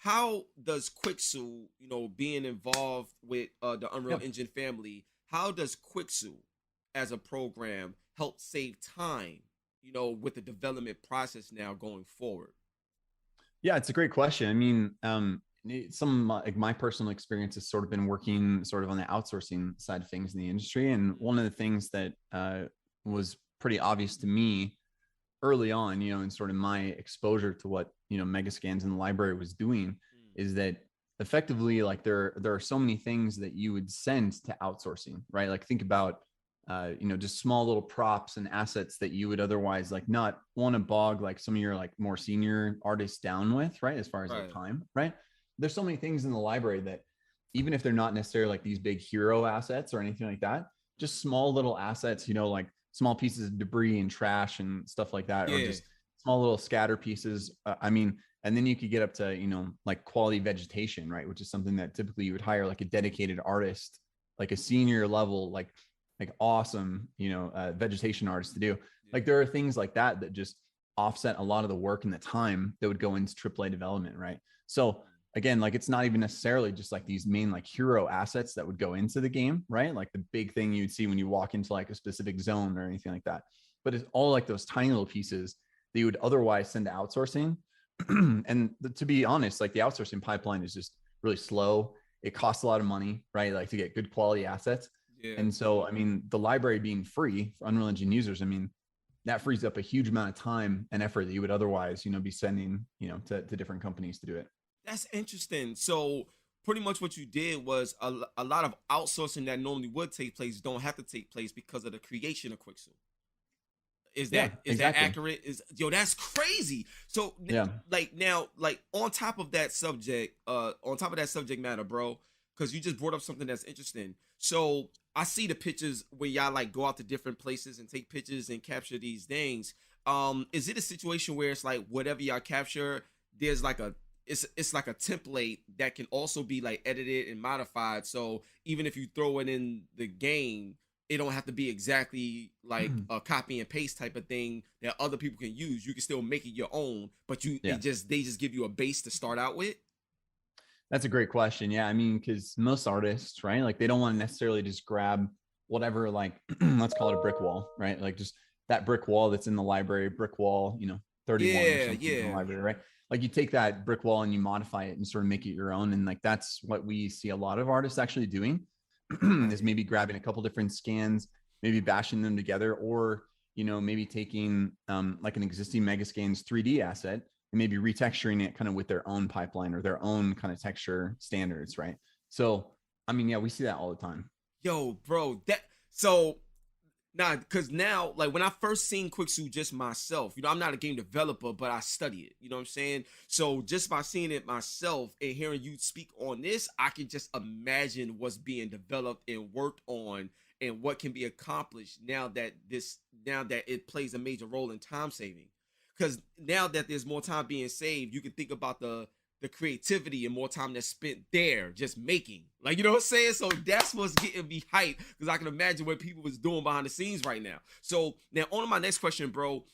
how does Quixel, being involved with the Unreal Yep. Engine family, how does Quixel as a program help save time, with the development process now going forward? Yeah, it's a great question. I mean, some like my personal experience has sort of been working sort of on the outsourcing side of things in the industry, and one of the things that was pretty obvious to me early on, and sort of my exposure to what Megascans in the library was doing, is that effectively, like there are so many things that you would send to outsourcing, right? Like think about just small little props and assets that you would otherwise like not want to bog like some of your like more senior artists down with, right? As far as like Right. time, right? There's so many things in the library that even if they're not necessarily like these big hero assets or anything like that, just small little assets, like small pieces of debris and trash and stuff like that, or Yeah. just small little scatter pieces. I mean, and then you could get up to, like quality vegetation, right? Which is something that typically you would hire like a dedicated artist, like a senior level, like awesome, vegetation artist to do. Yeah. Like there are things like that that just offset a lot of the work and the time that would go into AAA development, right? So again, like it's not even necessarily just like these main like hero assets that would go into the game, right? Like the big thing you'd see when you walk into like a specific zone or anything like that. But it's all like those tiny little pieces that you would otherwise send to outsourcing. And to be honest, like the outsourcing pipeline is just really slow. It costs a lot of money, right? Like to get good quality assets. Yeah. And so, I mean, the library being free for Unreal Engine users, I mean, that frees up a huge amount of time and effort that you would otherwise, be sending, to different companies to do it. That's interesting. So pretty much what you did was a lot of outsourcing that normally would take place don't have to take place because of the creation of Quixel. Is Yeah, that exactly. accurate? That's crazy. So Yeah. like now, like on top of that subject matter, bro, because you just brought up something that's interesting. So I see the pictures where y'all like go out to different places and take pictures and capture these things. Is it a situation where it's like whatever y'all capture, there's like it's like a template that can also be like edited and modified. So even if you throw it in the game, it don't have to be exactly like a copy and paste type of thing that other people can use. You can still make it your own, but Yeah. they just give you a base to start out with. That's a great question. Yeah. I mean, because most artists, right, like they don't want to necessarily just grab whatever, like, let's call it a brick wall, right? Like just that brick wall that's in the library, brick wall, 31 or Yeah, something in the yeah. library, right? Like you take that brick wall and you modify it and sort of make it your own. And like that's what we see a lot of artists actually doing is Right. maybe grabbing a couple different scans, maybe bashing them together, or, maybe taking like an existing Megascans 3D asset and maybe retexturing it kind of with their own pipeline or their own kind of texture standards, right? So, I mean, yeah, we see that all the time. Yo, bro, that so nah, because now, like when I first seen Quixel just myself, I'm not a game developer, but I study it. You know what I'm saying? So just by seeing it myself and hearing you speak on this, I can just imagine what's being developed and worked on and what can be accomplished now that it plays a major role in time saving. Because now that there's more time being saved, you can think about the creativity and more time that's spent there just making. Like, you know what I'm saying? So that's what's getting me hyped because I can imagine what people was doing behind the scenes right now. So now on to my next question, bro.